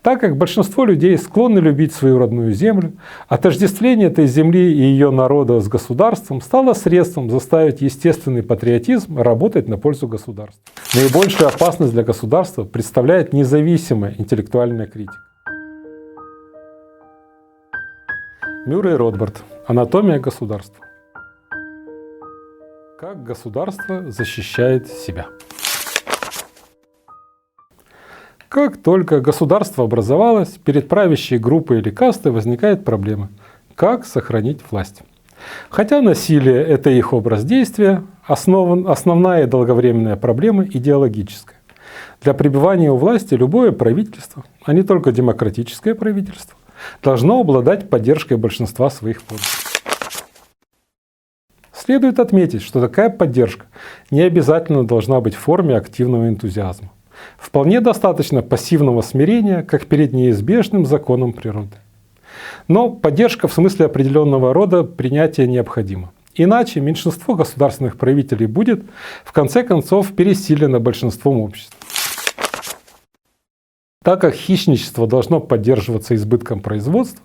так как большинство людей склонны любить свою родную землю, отождествление этой земли и ее народа с государством стало средством заставить естественный патриотизм работать на пользу государства. Наибольшую опасность для государства представляет независимая интеллектуальная критика. Мюррей Ротбард. Анатомия государства. Как государство защищает себя. Как только государство образовалось, перед правящей группой или кастой возникает проблема – как сохранить власть. Хотя насилие – это их образ действия, основная и долговременная проблема идеологическая. Для пребывания у власти любое правительство, а не только демократическое правительство, должно обладать поддержкой большинства своих подданных. Следует отметить, что такая поддержка не обязательно должна быть в форме активного энтузиазма. Вполне достаточно пассивного смирения, как перед неизбежным законом природы. Но поддержка в смысле определенного рода принятия необходима. Иначе меньшинство государственных правителей будет, в конце концов, пересилено большинством общества. Так как хищничество должно поддерживаться избытком производства,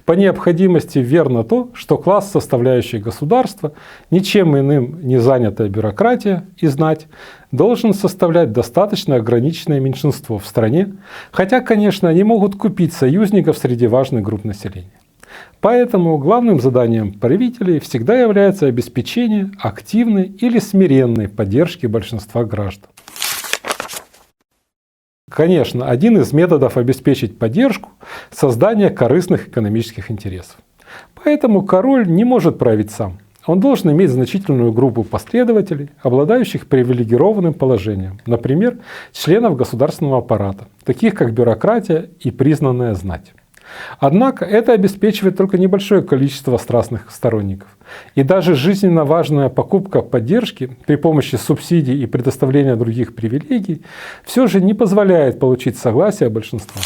по необходимости верно то, что класс, составляющий государство, ничем иным не занятая бюрократия и знать, должен составлять достаточно ограниченное меньшинство в стране, хотя, конечно, они могут купить союзников среди важных групп населения. Поэтому главным заданием правителей всегда является обеспечение активной или смиренной поддержки большинства граждан. Конечно, один из методов обеспечить поддержку – создание корыстных экономических интересов. Поэтому король не может править сам. Он должен иметь значительную группу последователей, обладающих привилегированным положением, например, членов государственного аппарата, таких как бюрократия и признанная знать. Однако это обеспечивает только небольшое количество страстных сторонников. И даже жизненно важная покупка поддержки при помощи субсидий и предоставления других привилегий все же не позволяет получить согласие большинства.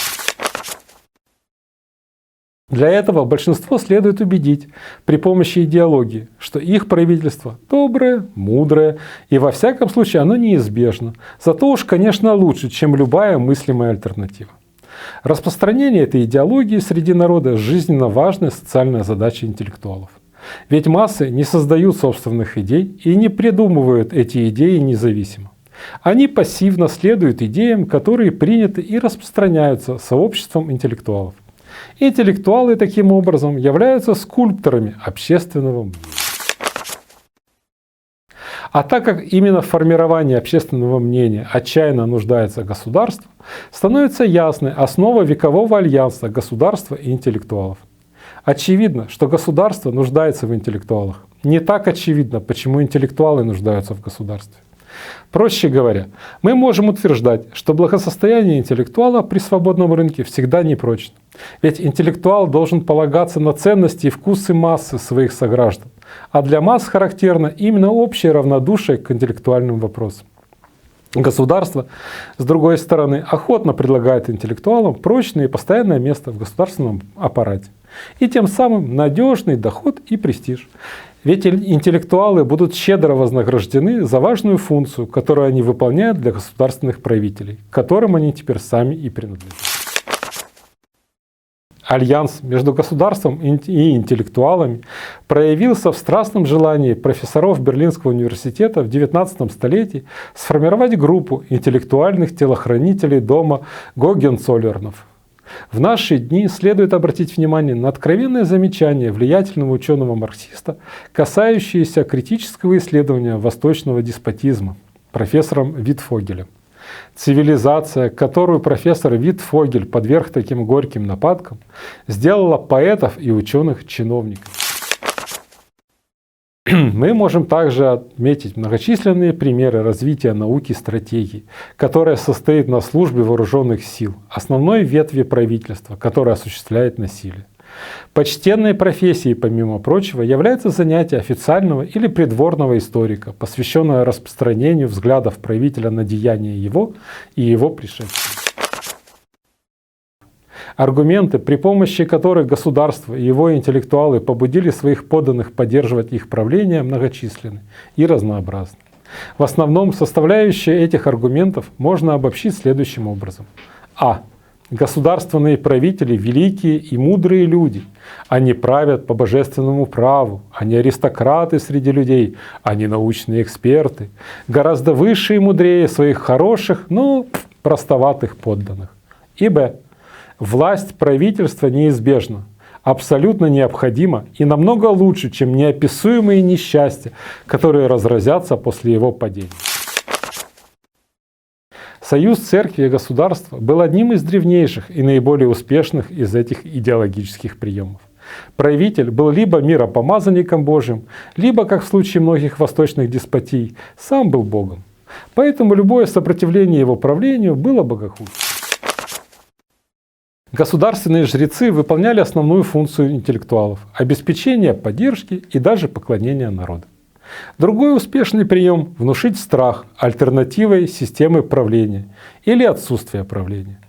Для этого большинство следует убедить при помощи идеологии, что их правительство доброе, мудрое и во всяком случае оно неизбежно. Зато уж, конечно, лучше, чем любая мыслимая альтернатива. Распространение этой идеологии среди народа – жизненно важная социальная задача интеллектуалов. Ведь массы не создают собственных идей и не придумывают эти идеи независимо. Они пассивно следуют идеям, которые приняты и распространяются сообществом интеллектуалов. Интеллектуалы таким образом являются скульпторами общественного мнения. А так как именно в формировании общественного мнения отчаянно нуждается государство, становится ясной основа векового альянса государства и интеллектуалов. Очевидно, что государство нуждается в интеллектуалах. Не так очевидно, почему интеллектуалы нуждаются в государстве. Проще говоря, мы можем утверждать, что благосостояние интеллектуала при свободном рынке всегда непрочно. Ведь интеллектуал должен полагаться на ценности и вкусы массы своих сограждан. А для масс характерно именно общее равнодушие к интеллектуальным вопросам. Государство, с другой стороны, охотно предлагает интеллектуалам прочное и постоянное место в государственном аппарате. И тем самым надежный доход и престиж. Ведь интеллектуалы будут щедро вознаграждены за важную функцию, которую они выполняют для государственных правителей, которым они теперь сами и принадлежат. Альянс между государством и интеллектуалами проявился в страстном желании профессоров Берлинского университета в XIX столетии сформировать группу интеллектуальных телохранителей дома Гогенцоллернов. В наши дни следует обратить внимание на откровенное замечание влиятельного ученого-марксиста, касающееся критического исследования восточного деспотизма профессором Витфогелем. Цивилизация, которую профессор Витфогель подверг таким горьким нападкам, сделала поэтов и ученых чиновниками. Мы можем также отметить многочисленные примеры развития науки и стратегии, которая состоит на службе вооруженных сил, основной ветви правительства, которая осуществляет насилие. Почтенной профессией, помимо прочего, является занятие официального или придворного историка, посвященное распространению взглядов правителя на деяния его и его предшественников. Аргументы, при помощи которых государство и его интеллектуалы побудили своих подданных поддерживать их правление, многочисленны и разнообразны. В основном составляющие этих аргументов можно обобщить следующим образом. А. Государственные правители – великие и мудрые люди. Они правят по божественному праву. Они аристократы среди людей. Они научные эксперты. Гораздо выше и мудрее своих хороших, но простоватых подданных. И б. Власть правительства неизбежна, абсолютно необходима и намного лучше, чем неописуемые несчастья, которые разразятся после его падения. Союз церкви и государства был одним из древнейших и наиболее успешных из этих идеологических приемов. Правитель был либо миропомазанником Божьим, либо, как в случае многих восточных деспотий, сам был Богом. Поэтому любое сопротивление его правлению было богохульством. Государственные жрецы выполняли основную функцию интеллектуалов – обеспечение поддержки и даже поклонения народа. Другой успешный прием – внушить страх альтернативой системы правления или отсутствия правления.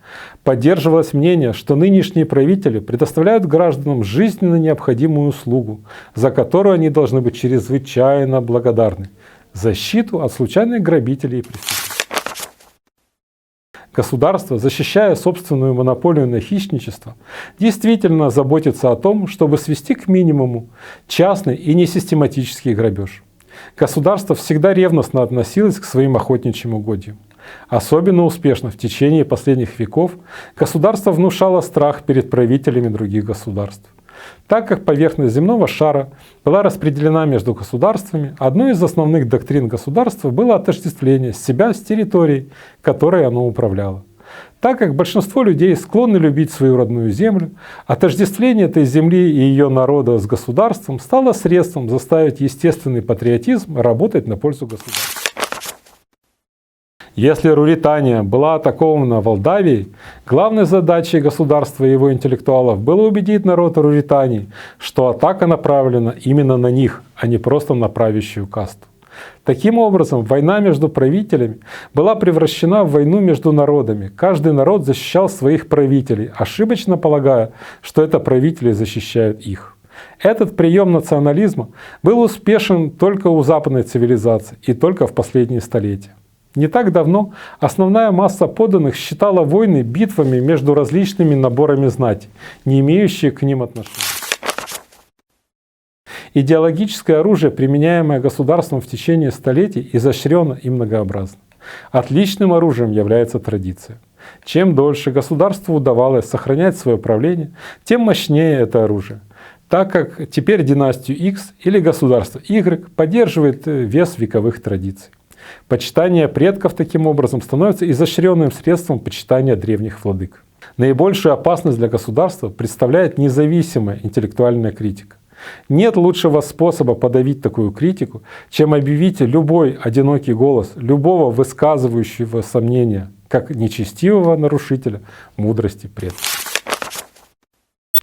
Поддерживалось мнение, что нынешние правители предоставляют гражданам жизненно необходимую услугу, за которую они должны быть чрезвычайно благодарны – защиту от случайных грабителей и преступников. Государство, защищая собственную монополию на хищничество, действительно заботится о том, чтобы свести к минимуму частный и несистематический грабеж. Государство всегда ревностно относилось к своим охотничьим угодьям. Особенно успешно в течение последних веков государство внушало страх перед правителями других государств. Так как поверхность земного шара была распределена между государствами, одной из основных доктрин государства было отождествление себя с территорией, которой оно управляло. Так как большинство людей склонны любить свою родную землю, отождествление этой земли и ее народа с государством стало средством заставить естественный патриотизм работать на пользу государства. Если Руритания была атакована Молдавией, главной задачей государства и его интеллектуалов было убедить народ Руритании, что атака направлена именно на них, а не просто на правящую касту. Таким образом, война между правителями была превращена в войну между народами. Каждый народ защищал своих правителей, ошибочно полагая, что это правители защищают их. Этот прием национализма был успешен только у западной цивилизации и только в последние столетия. Не так давно основная масса подданных считала войны битвами между различными наборами знати, не имеющие к ним отношения. Идеологическое оружие, применяемое государством в течение столетий, изощренно и многообразно. Отличным оружием является традиция. Чем дольше государству удавалось сохранять свое правление, тем мощнее это оружие. Так как теперь династию X или государство Y поддерживает вес вековых традиций. Почитание предков таким образом становится изощренным средством почитания древних владык. Наибольшую опасность для государства представляет независимая интеллектуальная критика. Нет лучшего способа подавить такую критику, чем объявить любой одинокий голос, любого высказывающего сомнения, как нечестивого нарушителя мудрости предков.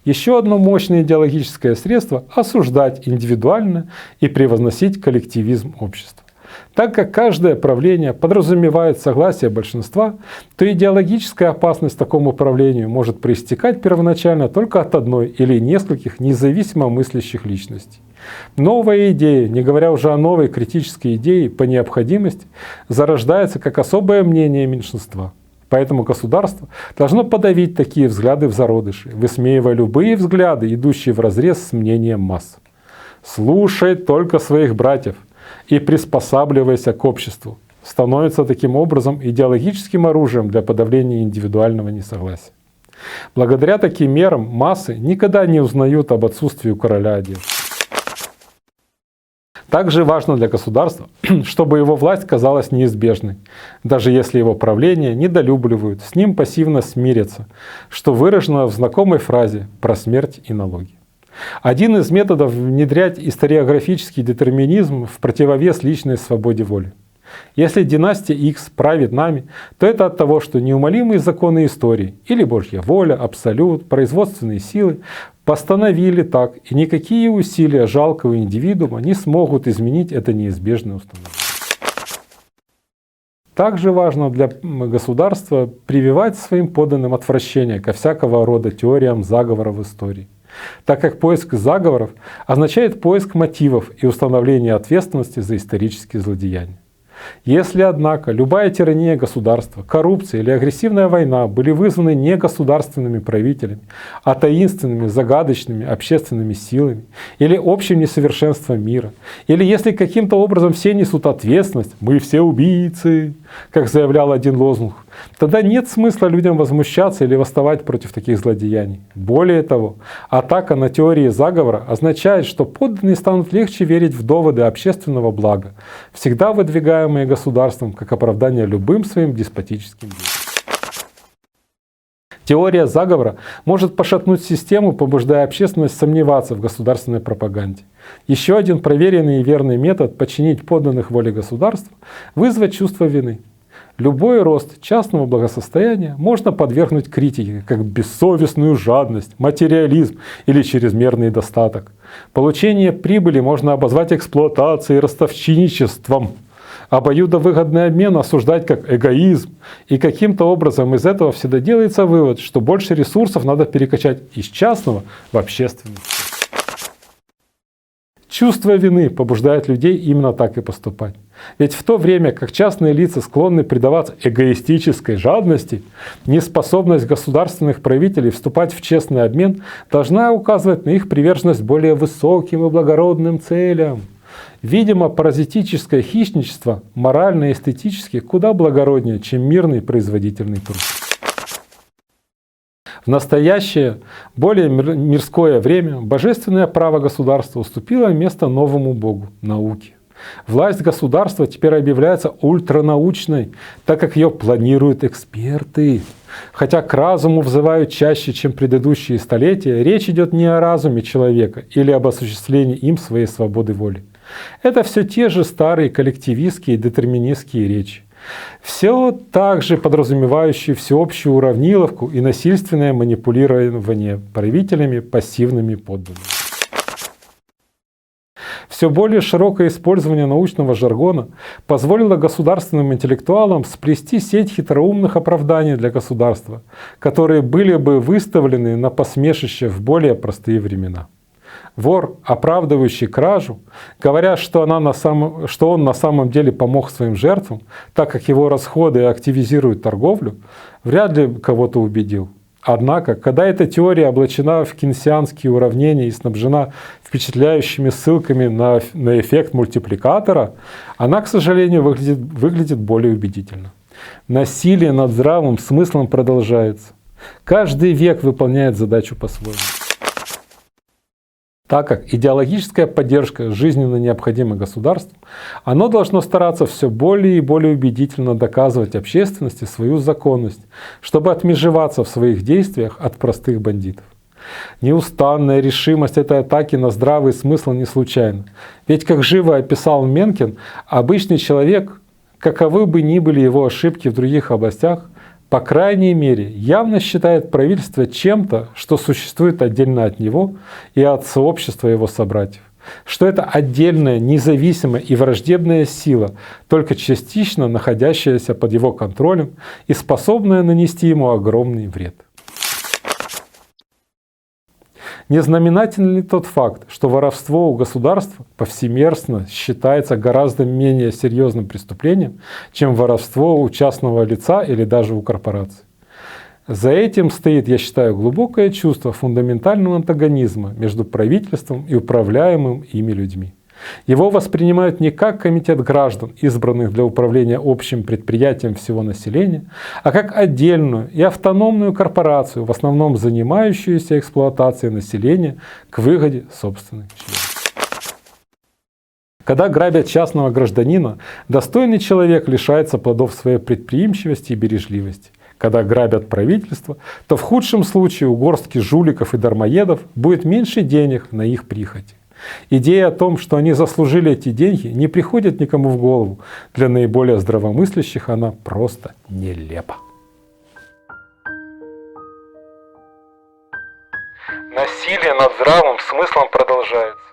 Еще одно мощное идеологическое средство – осуждать индивидуально и превозносить коллективизм общества. Так как каждое правление подразумевает согласие большинства, то идеологическая опасность такому правлению может проистекать первоначально только от одной или нескольких независимо мыслящих личностей. Новая идея, не говоря уже о новой критической идее, по необходимости зарождается как особое мнение меньшинства. Поэтому государство должно подавить такие взгляды в зародыше, высмеивая любые взгляды, идущие вразрез с мнением масс. Слушай только своих братьев и приспосабливайся к обществу, становится таким образом идеологическим оружием для подавления индивидуального несогласия. Благодаря таким мерам массы никогда не узнают об отсутствии у короля одежды. Также важно для государства, чтобы его власть казалась неизбежной, даже если его правление недолюбливают, с ним пассивно смирятся, что выражено в знакомой фразе про смерть и налоги. Один из методов внедрять историографический детерминизм в противовес личной свободе воли. Если династия X правит нами, то это от того, что неумолимые законы истории или Божья воля, абсолют, производственные силы постановили так, и никакие усилия жалкого индивидуума не смогут изменить это неизбежное установление. Также важно для государства прививать своим подданным отвращение ко всякого рода теориям заговоров в истории, так как поиск заговоров означает поиск мотивов и установление ответственности за исторические злодеяния. Если, однако, любая тирания государства, коррупция или агрессивная война были вызваны не государственными правителями, а таинственными, загадочными общественными силами или общим несовершенством мира, или если каким-то образом все несут ответственность, мы все убийцы, как заявлял один лозунг, тогда нет смысла людям возмущаться или восставать против таких злодеяний. Более того, атака на теории заговора означает, что подданные станут легче верить в доводы общественного блага, всегда выдвигаемые государством как оправдание любым своим деспотическим действиям. Теория заговора может пошатнуть систему, побуждая общественность сомневаться в государственной пропаганде. Еще один проверенный и верный метод подчинить подданных воле государства – вызвать чувство вины. Любой рост частного благосостояния можно подвергнуть критике, как бессовестную жадность, материализм или чрезмерный достаток. Получение прибыли можно обозвать эксплуатацией и ростовщичеством. Обоюдовыгодный обмен осуждать как эгоизм. И каким-то образом из этого всегда делается вывод, что больше ресурсов надо перекачать из частного в общественный. Чувство вины побуждает людей именно так и поступать. Ведь в то время как частные лица склонны предаваться эгоистической жадности, неспособность государственных правителей вступать в честный обмен должна указывать на их приверженность более высоким и благородным целям. Видимо, паразитическое хищничество морально и эстетически куда благороднее, чем мирный производительный труд. В настоящее, более мирское время божественное право государства уступило место новому богу – науке. Власть государства теперь объявляется ультранаучной, так как ее планируют эксперты. Хотя к разуму взывают чаще, чем предыдущие столетия, речь идет не о разуме человека или об осуществлении им своей свободы воли. Это все те же старые коллективистские и детерминистские речи. Все так же подразумевающие всеобщую уравниловку и насильственное манипулирование правителями пассивными подданными. Все более широкое использование научного жаргона позволило государственным интеллектуалам сплести сеть хитроумных оправданий для государства, которые были бы выставлены на посмешище в более простые времена. Вор, оправдывающий кражу, говоря, что он на самом деле помог своим жертвам, так как его расходы активизируют торговлю, вряд ли кого-то убедил. Однако, когда эта теория облачена в кейнсианские уравнения и снабжена впечатляющими ссылками на эффект мультипликатора, она, к сожалению, выглядит более убедительно. Насилие над здравым смыслом продолжается. Каждый век выполняет задачу по-своему. Так как идеологическая поддержка жизненно необходима государству, оно должно стараться все более и более убедительно доказывать общественности свою законность, чтобы отмежеваться в своих действиях от простых бандитов. Неустанная решимость этой атаки на здравый смысл не случайна. Ведь, как живо описал Менкин, обычный человек, каковы бы ни были его ошибки в других областях, по крайней мере, явно считает правительство чем-то, что существует отдельно от него и от сообщества его собратьев. Что это отдельная, независимая и враждебная сила, только частично находящаяся под его контролем и способная нанести ему огромный вред. Не знаменателен ли тот факт, что воровство у государства повсеместно считается гораздо менее серьезным преступлением, чем воровство у частного лица или даже у корпораций? За этим стоит, я считаю, глубокое чувство фундаментального антагонизма между правительством и управляемым ими людьми. Его воспринимают не как комитет граждан, избранных для управления общим предприятием всего населения, а как отдельную и автономную корпорацию, в основном занимающуюся эксплуатацией населения к выгоде собственных членов. Когда грабят частного гражданина, достойный человек лишается плодов своей предприимчивости и бережливости. Когда грабят правительство, то в худшем случае у горстки жуликов и дармоедов будет меньше денег на их прихоти. Идея о том, что они заслужили эти деньги, не приходит никому в голову. Для наиболее здравомыслящих она просто нелепа. Насилие над здравым смыслом продолжается.